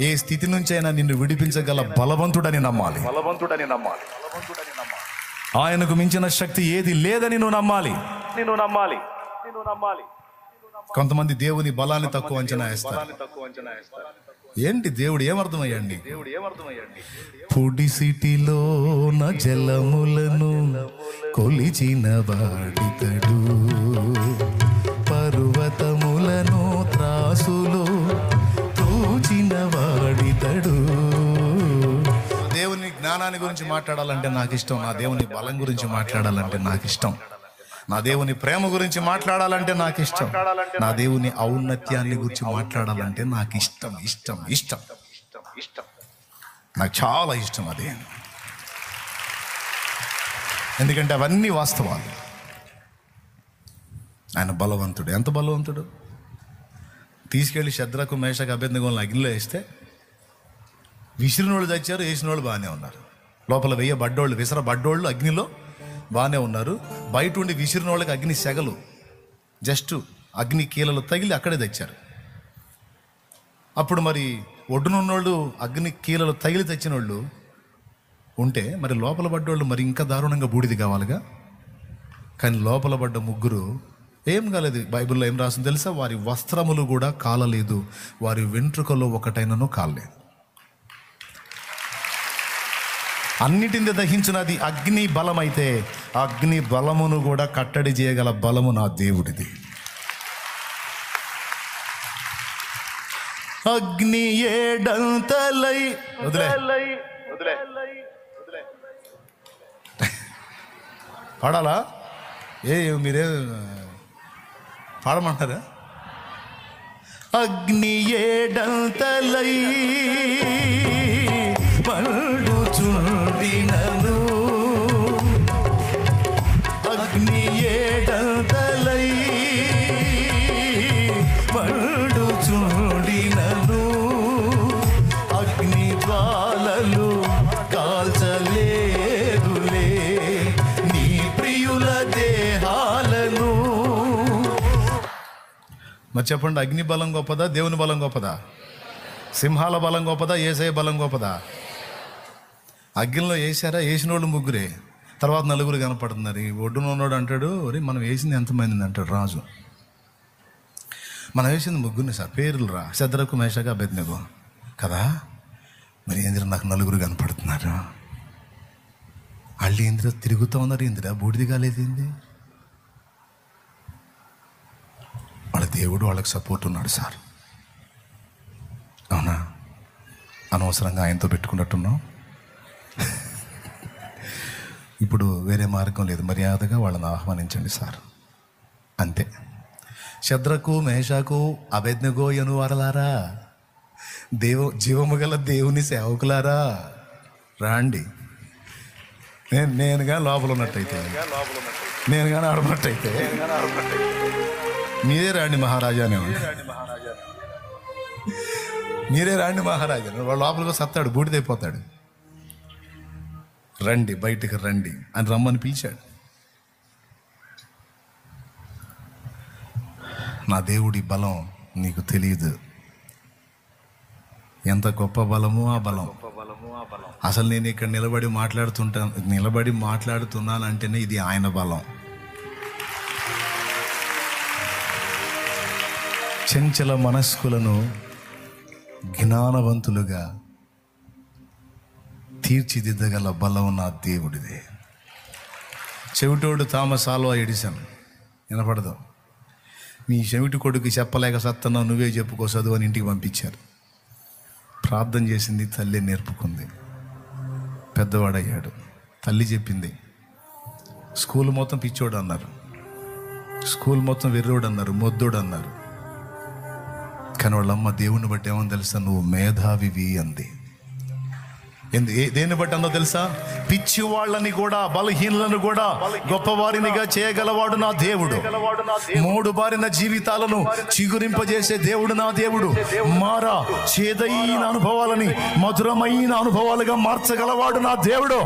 ఏ స్థితి నుంచి అయినా నిన్ను విడిపించగల బలవంతుడని నమ్మాలి. ఆయనకు మించిన శక్తి ఏది లేదని నువ్వు నమ్మాలి. కొంతమంది దేవుని బలాన్ని తక్కువ అంచనా వేస్తారు. ఏంటి దేవుడు ఏమర్థమయ్యండి? పొడి సిటిలో నా జలములను కొలిచిన వాడితడు, పర్వతములను త్రాసులో తూచిన వాడితడు. దేవుని జ్ఞానాన్ని గురించి మాట్లాడాలంటే నాకు ఇష్టం. నా దేవుని బలం గురించి మాట్లాడాలంటే నాకు ఇష్టం. నా దేవుని ప్రేమ గురించి మాట్లాడాలంటే నాకు ఇష్టం. నా దేవుని ఔన్నత్యాన్ని గురించి మాట్లాడాలంటే నాకు ఇష్టం ఇష్టం ఇష్టం ఇష్టం నాకు చాలా ఇష్టం అది. ఎందుకంటే అవన్నీ వాస్తవాలు. ఆయన బలవంతుడు. ఎంత బలవంతుడు! తీసుకెళ్ళి శద్రకు మేషకు అబేద్నెగోలను అగ్నిలో వేస్తే విసిరినోళ్ళు తెచ్చారు, వేసినోళ్ళు బాగానే ఉన్నారు. లోపల వేయబడ్డోళ్ళు, విసరబడ్డోళ్ళు అగ్నిలో బాగానే ఉన్నారు. బయట ఉండి విసిరిన వాళ్ళకి అగ్ని సెగలు, జస్ట్ అగ్ని కీలలు తగిలి అక్కడే తెచ్చారు. అప్పుడు మరి ఒడ్డునున్నోళ్ళు అగ్ని కీలలు తగిలి తెచ్చిన వాళ్ళు ఉంటే మరి లోపల పడ్డోళ్ళు మరి ఇంకా దారుణంగా బూడిది కావాలిగా. కానీ లోపల పడ్డ ముగ్గురు ఏం కాలేదు. బైబిల్లో ఏం రాసింది తెలుసా? వారి వస్త్రములు కూడా కాలలేదు, వారి వెంట్రుకలో ఒకటైనను కాలలేదు. అన్నిటిని దహించినది అగ్ని బలమైతే అగ్ని బలమును కూడా కట్టడి చేయగల బలము నా దేవుడిది. అగ్ని ఏడంతలై పాడాలా? మీరే పాడమంటారా? అగ్ని ఏడంతలై మండుచుండినను, అగ్ని ఏడంతలై మండుచుండినను, అగ్ని జ్వాలలు కాల్చలేదులే నీ ప్రియుల దేహాలను. మరి చెప్పండి, అగ్ని బలం గొప్పదా, దేవుని బలం గొప్పదా? సింహాల బలం గొప్పదా, యేసయ్య బలం గొప్పదా? అగ్నిలో వేసారా, వేసిన వాళ్ళు ముగ్గురే, తర్వాత నలుగురు కనపడుతున్నారు. ఈ ఒడ్డున ఉన్నాడు అంటాడు, ఒరే మనం వేసింది ఎంతమందిని అంటాడు రాజు. మనం వేసింది ముగ్గురిని సార్, పేర్లు రా, శద్రకు మేషకు అబేద్నెగో కదా. మరి ఏందిరా నాకు నలుగురు కనపడుతున్నారు. వాళ్ళు ఏందిరా తిరుగుతూ ఉన్నారు, ఏందిరా బూడిది కాలేదు ఏంది? వాళ్ళ దేవుడు వాళ్ళకి సపోర్ట్ ఉన్నాడు సార్. అవునా? అనవసరంగా ఆయనతో పెట్టుకున్నట్టున్నాం. ఇప్పుడు వేరే మార్గం లేదు, మర్యాదగా వాళ్ళని ఆహ్వానించండి సార్, అంతే. శద్రకు మేషకు అబేద్నెగో అను వారలారా, జీవము గల దేవుని సేవకులారా రాండి. నేను కానీ లోపల ఉన్నట్టయితే, నేను కానీ ఆడున్నట్టయితే మీరే రాండి మహారాజా అనేవాడు. మీరే రాండి మహారాజా. వాడు లోపలికి సత్తాడు, బూడిదైపోతాడు. రండి, బయటికి రండి అని రమ్మని పిలిచాడు. నా దేవుడి బలం నీకు తెలియదు. ఎంత గొప్ప బలమో ఆ బలం. అసలు నేను ఇక్కడ నిలబడి మాట్లాడుతున్నానంటేనే ఇది ఆయన బలం. చంచల మనస్కులను జ్ఞానవంతులుగా తీర్చిదిద్దగల బలం నా దేవుడిదే. చెవిటోడు థామస్ ఆల్వా ఎడిసన్, వినపడదు. నీ చెవిటి కొడుకు చెప్పలేక సత్తన్నావు, నువ్వే చెప్పుకో చదువు అని ఇంటికి పంపించారు. ప్రార్థన చేసింది, తల్లి నేర్పుకుంది, పెద్దవాడయ్యాడు. తల్లి చెప్పింది. స్కూల్ మొత్తం పిచ్చోడు అన్నారు, స్కూల్ మొత్తం వెర్రోడు అన్నారు, మొద్దోడు అన్నారు. కానీ వాళ్ళమ్మ దేవుని బట్టి ఏమని తెలుసా? నువ్వు మేధావివి అంది. దేన్ని బట్టి అన్నో తెలుసా? పిచ్చి వాళ్ళని కూడా, బలహీనులను కూడా గొప్పవారినిగా చేయగలవాడు నా దేవుడు. మూడు బారిన జీవితాలను చిగురింపజేసే దేవుడు నా దేవుడు. మారా చేదైన అనుభవాలని మధురమైన అనుభవాలుగా మార్చగలవాడు నా దేవుడు.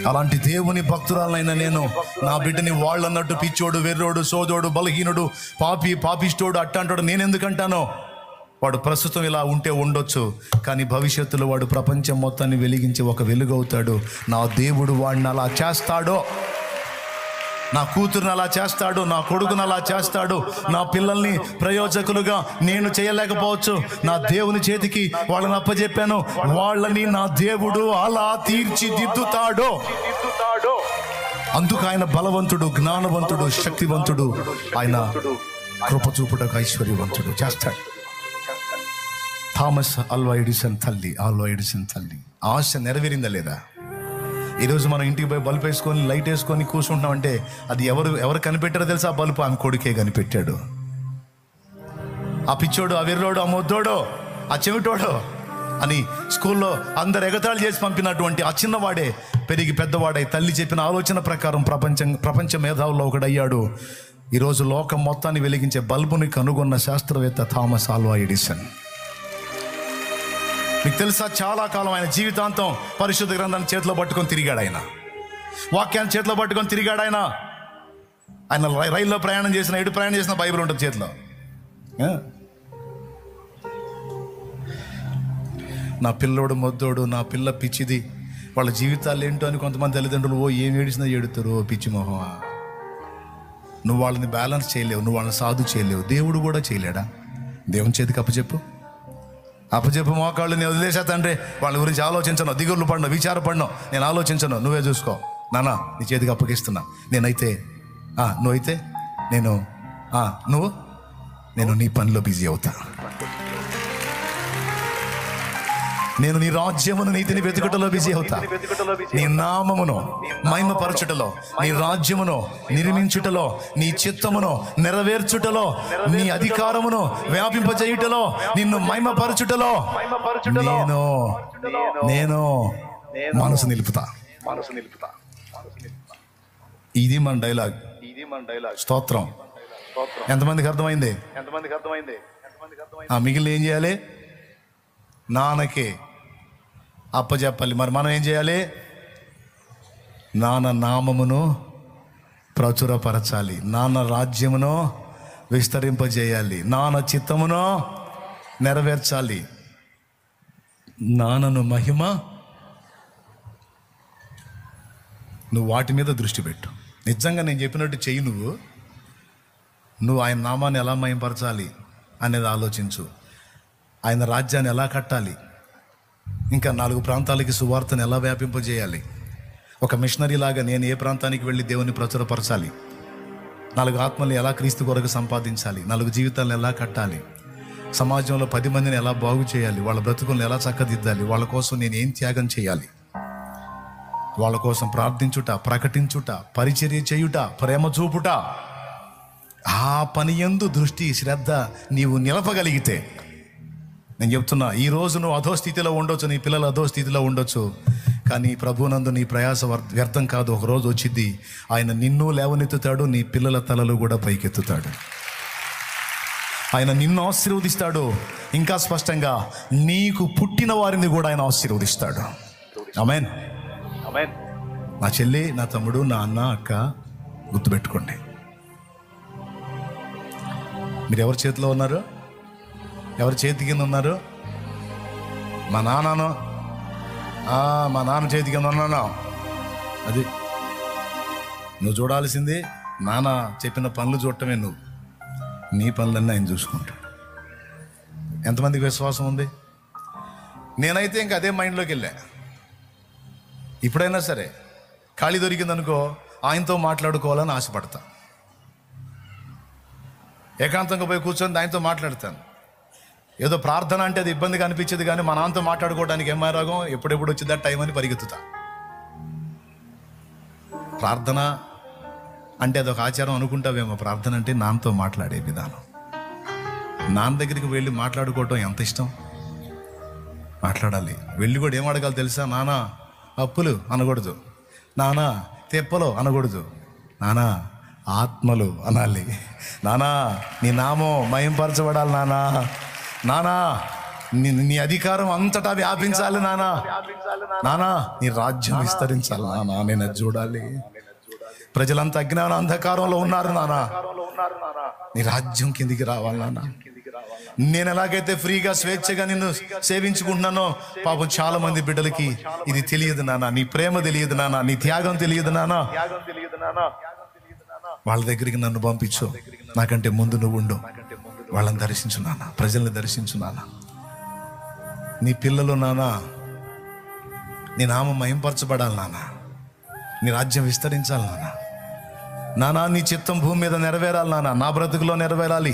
అలాంటి దేవుని భక్తురాలైనా నేను నా బిడ్డని వాళ్ళన్నట్టు పిచ్చోడు, వెర్రోడు, సోదోడు, బలహీనుడు, పాపిష్టోడు అట్ట అంటాడు. నేనెందుకంటానో? వాడు ప్రస్తుతం ఇలా ఉంటే ఉండొచ్చు, కానీ భవిష్యత్తులో వాడు ప్రపంచం మొత్తాన్ని వెలిగించి ఒక వెలుగవుతాడు. నా దేవుడు వాడిని అలా చేస్తాడో, నా కూతురుని అలా చేస్తాడు, నా కొడుకుని అలా చేస్తాడు. నా పిల్లల్ని ప్రయోజకులుగా నేను చేయలేకపోవచ్చు, నా దేవుని చేతికి వాళ్ళని అప్పచెప్పాను, వాళ్ళని నా దేవుడు అలా తీర్చిదిద్దుతాడో. అందుకు ఆయన బలవంతుడు, జ్ఞానవంతుడు, శక్తివంతుడు, ఆయన కృప చూపుటకు ఐశ్వర్యవంతుడు చేస్తాడు. థామస్ ఆల్వా ఎడిసన్ తల్లి ఆశ నెరవేరిందా లేదా? ఈరోజు మనం ఇంటికి పోయి బల్బు వేసుకొని లైట్ వేసుకొని కూర్చుంటున్నామంటే అది ఎవరు కనిపెట్టారో తెలుసా? ఆ బల్బు ఆమె కొడుకే కనిపెట్టాడు. ఆ పిచ్చోడు, ఆ వెర్రోడు, ఆ మొద్దోడు, ఆ చెవిటోడు అని స్కూల్లో అందరు ఎగతాళి చేసి పంపినటువంటి ఆ చిన్నవాడే పెరిగి పెద్దవాడై తల్లి చెప్పిన ఆలోచన ప్రకారం ప్రపంచ మేధావుల్లో ఒకడయ్యాడు. ఈరోజు లోకం మొత్తాన్ని వెలిగించే బల్బుని కనుగొన్న శాస్త్రవేత్త థామస్ ఆల్వా ఎడిసన్. మీకు తెలుసా, చాలా కాలం ఆయన జీవితాంతం పరిశుద్ధ గ్రంథాన్ని చేతిలో పట్టుకొని తిరిగాడు. ఆయన వాక్యాన్ని చేతిలో పట్టుకొని తిరిగాడు. ఆయన రైల్లో ప్రయాణం చేసిన బైబిల్ ఉంటుంది చేతిలో. నా పిల్లోడు మొద్దోడు, నా పిల్ల పిచ్చిది, వాళ్ళ జీవితాలు ఏంటో అని కొంతమంది తల్లిదండ్రులు ఏం ఏడిచినా ఏడుతారు. పిచ్చి మొహమా, నువ్వు వాళ్ళని బ్యాలెన్స్ చేయలేవు, నువ్వు వాళ్ళని సాధు చేయలేవు. దేవుడు కూడా చేయలేడా? దేవుని చేతికి అప్పచెప్పు మోకాళ్ళు. నేను వదిలేసా తండ్రి, వాళ్ళ గురించి ఆలోచించను, దిగుళ్ళు పడిన, విచారపడిన, నేను ఆలోచించను, నువ్వే చూసుకో నాన్న, నీ చేతికి అప్పగిస్తున్నా. నువ్వైతే నేను నీ పనిలో బిజీ అవుతా. నేను నీ రాజ్యమును, నీతిని వెతుకుటలో బిజీ అవుతా. నీ నామమును మహిమపరచుటలో, నీ రాజ్యమును నిర్మించుటలో, నీ చిత్తమును నెరవేర్చుటలో, నీ అధికారమును వ్యాపింపజేయుటలో, నిన్ను మహిమపరచుటలో నేను మనసు నిలుపుతా. ఇది మన డైలాగ్. స్తోత్రం. ఎంతమందికి అర్థమైంది? మిగిలిన ఏం చేయాలి? నాన్నకి అప్పచెప్పాలి. మరి మనం ఏం చేయాలి? నాన్న నామమును ప్రచురపరచాలి, నాన్న రాజ్యమును విస్తరింపజేయాలి, నాన్న చిత్తమును నెరవేర్చాలి, నాన్నను మహిమ. నువ్వు వాటి మీద దృష్టి పెట్టు. నిజంగా నేను చెప్పినట్టు చెయ్యి. నువ్వు ఆయన నామాన్ని ఎలా మహిమపరచాలి అనేది ఆలోచించు. ఆయన రాజ్యాన్ని ఎలా కట్టాలి, ఇంకా 4 ప్రాంతాలకి సువార్తను ఎలా వ్యాపింపజేయాలి, ఒక మిషనరీ లాగా నేను ఏ ప్రాంతానికి వెళ్ళి దేవుని ప్రచురపరచాలి, 4 ఆత్మల్ని ఎలా క్రీస్తు కొరకు సంపాదించాలి, 4 జీవితాలను ఎలా కట్టాలి, సమాజంలో 10 మందిని ఎలా బాగు చేయాలి, వాళ్ళ బ్రతుకులను ఎలా చక్కదిద్దాలి, వాళ్ళ కోసం నేను ఏం త్యాగం చేయాలి, వాళ్ళ కోసం ప్రార్థించుట, ప్రకటించుట, పరిచర్య చేయుట, ప్రేమ చూపుట, ఆ పని యందు దృష్టి శ్రద్ధ నీవు నిలపగలిగితే, నేను చెప్తున్నా, ఈరోజు నువ్వు అధోస్థితిలో ఉండొచ్చు, నీ పిల్లలు అధోస్థితిలో ఉండొచ్చు, కానీ ప్రభునందు నీ ప్రయాస వ్యర్థం కాదు. ఒక రోజు వచ్చింది, ఆయన నిన్ను లేవనెత్తుతాడు, నీ పిల్లల తలలు కూడా పైకెత్తుతాడు. ఆయన నిన్ను ఆశీర్వదిస్తాడు. ఇంకా స్పష్టంగా నీకు పుట్టిన వారిని కూడా ఆయన ఆశీర్వదిస్తాడు. ఆమేన్. నా చెల్లి, నా తమ్ముడు, నా అన్న, అక్క, గుర్తుపెట్టుకోండి, మీరు ఎవరి చేతిలో ఉన్నారు? ఎవరి చేతి కింద ఉన్నారు? మా నాన్న చేతి కింద ఉన్నాను. అది నువ్వు చూడాల్సింది. నాన్న చెప్పిన పనులు చూడటమే, నువ్వు నీ పనులన్నీ ఆయన చూసుకుంటాడు. ఎంతమందికి విశ్వాసం ఉంది? నేనైతే ఇంకా అదే మైండ్లోకి వెళ్ళా. ఇప్పుడైనా సరే ఖాళీ దొరికిందనుకో, ఆయనతో మాట్లాడుకోవాలని ఆశపడతా. ఏకాంతంగా పోయి కూర్చొని ఆయనతో మాట్లాడతాను. ఏదో ప్రార్థన అంటే అది ఇబ్బందిగా అనిపించేది, కానీ మా నాన్నతో మాట్లాడుకోవడానికి ఏమై రాగం, ఎప్పుడెప్పుడు వచ్చిందా టైం అని పరిగెత్తుతా. ప్రార్థన అంటే అదొక ఆచారం అనుకుంటావేమో. ప్రార్థన అంటే నాన్నతో మాట్లాడే విధానం. నాన్న దగ్గరికి వెళ్ళి మాట్లాడుకోవటం ఎంత ఇష్టం. మాట్లాడాలి. వెళ్ళి కూడా ఏం అడగాలి తెలుసా? నాన్న అప్పులు అనకూడదు, నాన్న తెప్పలు అనకూడదు, నాన్న ఆత్మలు అనాలి. నానా నీ నామం మహింపరచబడాలి, నానా నీ అధికారం అంతటా వ్యాపించాలి, నానా నీ రాజ్యం విస్తరించాలి, నానా నేను అది చూడాలి. ప్రజలంతా అజ్ఞాన అంధకారంలో ఉన్నారు, నానా నీ రాజ్యం కిందికి రావాలి, నాన్న నేను ఎలాగైతే ఫ్రీగా స్వేచ్ఛగా నిన్ను సేవించుకుంటున్నానో పాపం చాలా మంది బిడ్డలకి ఇది తెలియదు నాన్న, నీ ప్రేమ తెలియదు నాన్న, నీ త్యాగం తెలియదు నాన్న. వాళ్ళ దగ్గరికి నన్ను పంపించు, నాకంటే ముందు నువ్వు ఉండు, వాళ్ళని దర్శించు నాన్న, ప్రజల్ని దర్శించు నాన్న. నీ పిల్లలు నాన్న, నీ నామం మహింపరచబడాలి నాన్న, నీ రాజ్యం విస్తరించాలి నాన్న. నానా నీ చిత్తం భూమి మీద నెరవేరాలి నాన్న, నా బ్రతుకులో నెరవేరాలి.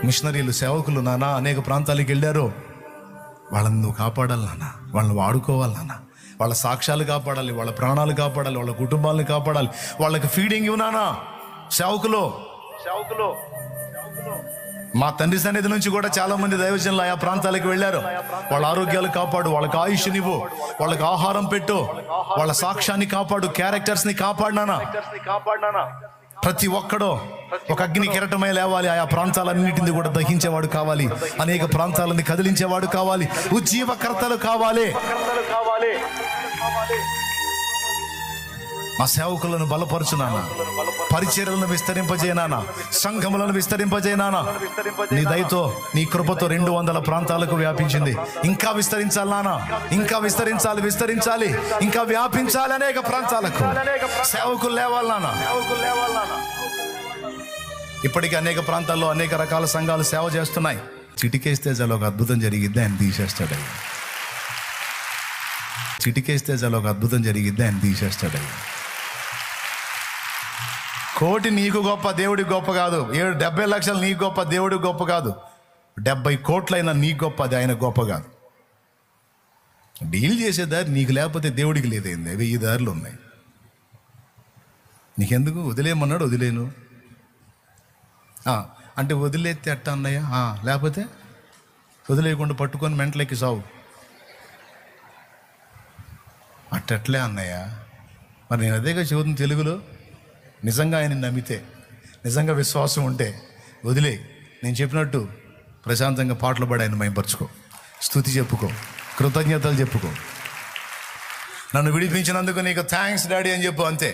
మిషనరీలు, సేవకులు నాన్న అనేక ప్రాంతాలకు వెళ్ళారు, వాళ్ళని నువ్వు కాపాడాలి నాన్న, వాళ్ళని వాడుకోవాలి నాన్న. వాళ్ళ సాక్ష్యాలు కాపాడాలి, వాళ్ళ ప్రాణాలు కాపాడాలి, వాళ్ళ కుటుంబాలను కాపాడాలి, వాళ్ళకి ఫీడింగ్ ఇవ్వు నాన్న. సేవకులు మా తండ్రి సన్నిధి నుంచి కూడా చాలా మంది దైవజనులు ఆయా ప్రాంతాలకు వెళ్ళారు. వాళ్ళ ఆరోగ్యాలు కాపాడు, వాళ్ళకి ఆయుష్నివ్వు, వాళ్ళకి ఆహారం పెట్టు, వాళ్ళ సాక్ష్యాన్ని కాపాడు, క్యారెక్టర్స్ ని కాపాడినానా. ప్రతి ఒక్కడో ఒక అగ్ని కెరటమై లేవాలి, ఆయా ప్రాంతాలన్నింటినీ కూడా దహించేవాడు కావాలి, అనేక ప్రాంతాలని కదిలించేవాడు కావాలి, ఉజ్జీవకర్తలు కావాలి. మా సేవకులను బలపరచునానా, పరిచర్యలను విస్తరింపజేయనానా, సంఘములను విస్తరింపజేయనానా. నీ దయతో నీ కృపతో 200 ప్రాంతాలకు వ్యాపించింది. ఇంకా విస్తరించాలి నానా, ఇంకా విస్తరించాలి, ఇంకా వ్యాపించాలి అనేక ప్రాంతాలకు. సేవకులు లేవాలి నానా. ఇప్పటికీ అనేక ప్రాంతాల్లో అనేక రకాల సంఘాలు సేవ చేస్తున్నాయి. చిటికేస్తే చాలు ఒక అద్భుతం జరిగిద్ది, ఆయన తీసేస్తాడు. చిటికేస్తే చాలు ఒక అద్భుతం జరిగిద్ది, ఆయన తీసేస్తాడు. కోటి నీకు గొప్ప, దేవుడికి గొప్ప కాదు. 70 లక్షలు నీకు గొప్ప, దేవుడికి గొప్ప కాదు. 70 కోట్లైనా నీకు గొప్ప, అది ఆయన గొప్ప కాదు. డీల్ చేసే దారి నీకు లేకపోతే దేవుడికి లేదైంది. 1000 దారులు ఉన్నాయి. నీకెందుకు వదిలేయమన్నాడు, వదిలేను అంటే వదిలేస్తే అట్ట అన్నయ్య, లేకపోతే వదిలేయకుండా పట్టుకొని మెంటలెక్కి సావు అట్టట్లే అన్నయ్య. మరి నేను అదేగా చదువుతున్న తెలుగులో. నిజంగా ఆయన నమ్మితే, నిజంగా విశ్వాసం ఉంటే వదిలే. నేను చెప్పినట్టు ప్రశాంతంగా పాటలు పాడి ఆయన మయంపరుచుకో, స్తుతి చెప్పుకో, కృతజ్ఞతలు చెప్పుకో. నన్ను విడిపించినందుకు నీకు థ్యాంక్స్ డాడీ అని చెప్పు, అంతే.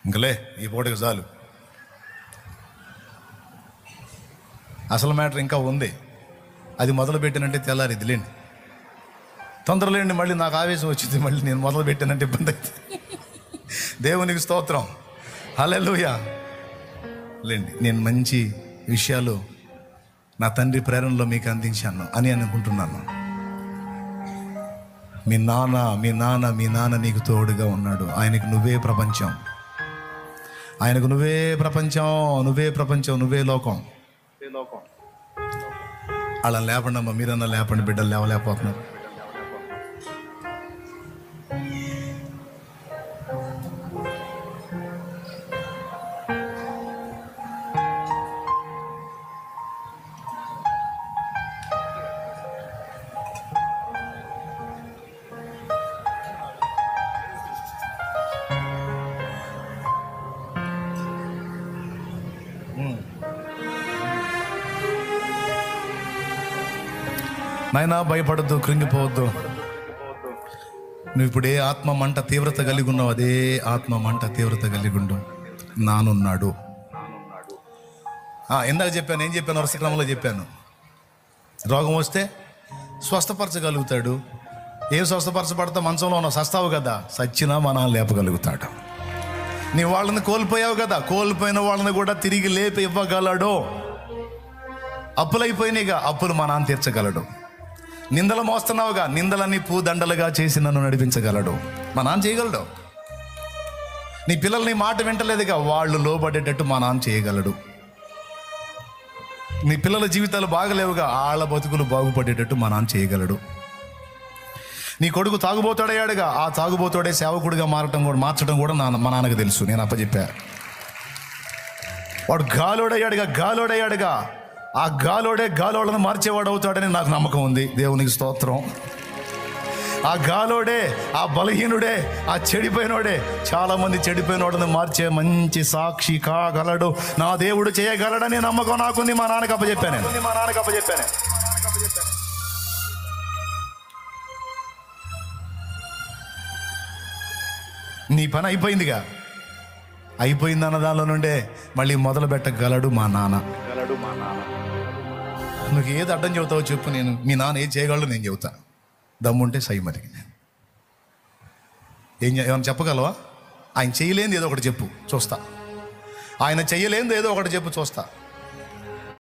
ఇంకలే ఈ పూటకి చాలు. అసలు మ్యాటర్ ఇంకా ఉంది, అది మొదలు పెట్టానంటే తెల్లారిది లేండి, తొందరలేండి. మళ్ళీ నాకు ఆవేశం వచ్చింది, మళ్ళీ నేను మొదలు పెట్టానంటే ఇబ్బంది అవుతుంది. దేవునికి స్తోత్రం, హల్లెలూయా. లేండి, నేను మంచి విషయాలు నా తండ్రి ప్రేరణలో మీకు అందించాను అని అనుకుంటున్నాను. మీ నాన్న నీకు తోడుగా ఉన్నాడు. ఆయనకు నువ్వే ప్రపంచం, ఆయనకు నువ్వే ప్రపంచం, నువ్వే లోకం. అలా లేపండి అమ్మా, మీరన్నా లేపండి. బిడ్డలు లేవలేకపోతున్నారు. నాయనా భయపడద్దు, కృంగిపోవద్దు. నువ్వు ఇప్పుడు ఏ ఆత్మ మంట తీవ్రత కలిగి ఉన్నావు, అదే ఆత్మ మంట తీవ్రత కలిగి ఉండు. నానున్నాడు. ఇందాక చెప్పాను, ఏం చెప్పాను, వరుసక్రమంలో చెప్పాను. రోగం వస్తే స్వస్థపరచగలుగుతాడు. ఏం స్వస్థపరచబడతా, మంచంలో ఉన్నావు, సస్తావు కదా, సచ్చినా మనల్ని లేపగలుగుతాడు. నీ వాళ్ళని కోల్పోయావు కదా, కోల్పోయిన వాళ్ళని కూడా తిరిగి లేపి ఇవ్వగలడు. అప్పులైపోయినాయిగా, అప్పులు మా నాన్న తీర్చగలడు. నిందలు మోస్తున్నావుగా, నిందలన్నీ పూదండలుగా చేసి నన్ను నడిపించగలడు. మా నాన్న చేయగలడు. నీ పిల్లల్ని మాట వింటలేదుగా, వాళ్ళు లోబడేటట్టు మా నాన్న చేయగలడు. నీ పిల్లల జీవితాలు బాగలేవుగా, వాళ్ళ బతుకులు బాగుపడేటట్టు మా నాన్న చేయగలడు. నీ కొడుకు తాగుబోతాడయ్యాడుగా, ఆ తాగుబోతాడే సేవకుడిగా మార్చడం కూడా మా నాన్నకు తెలుసు. నేను అప్పచెప్పా. వాడు గాలోడయ్యాడుగా, ఆ గాలోడను మార్చేవాడు అవుతాడని నాకు నమ్మకం ఉంది. దేవునికి స్తోత్రం. ఆ గాలోడే, ఆ బలహీనుడే, ఆ చెడిపోయినోడే, చాలా మంది చెడిపోయినోడని మార్చే మంచి సాక్షి కాగలడు. నా దేవుడు చేయగలడని నమ్మకం నాకుంది. మా నాన్నకి అప్పచెప్పాను. నీ పని అయిపోయిందిగా, అయిపోయిందన్న దానిలో నుండే మళ్ళీ మొదలు పెట్టగలడు మా నాన్న. నువ్వు ఏది అడ్డం చెబుతావో చెప్పు, నేను మీ నాన్న ఏది చేయగలడు నేను చెబుతా. దమ్ముంటే సై మరి ఏమైనా చెప్పగలవా? ఆయన చేయలేనిది ఏదో ఒకటి చెప్పు చూస్తా. ఆయన చెయ్యలేనిది ఏదో ఒకటి చెప్పు చూస్తా.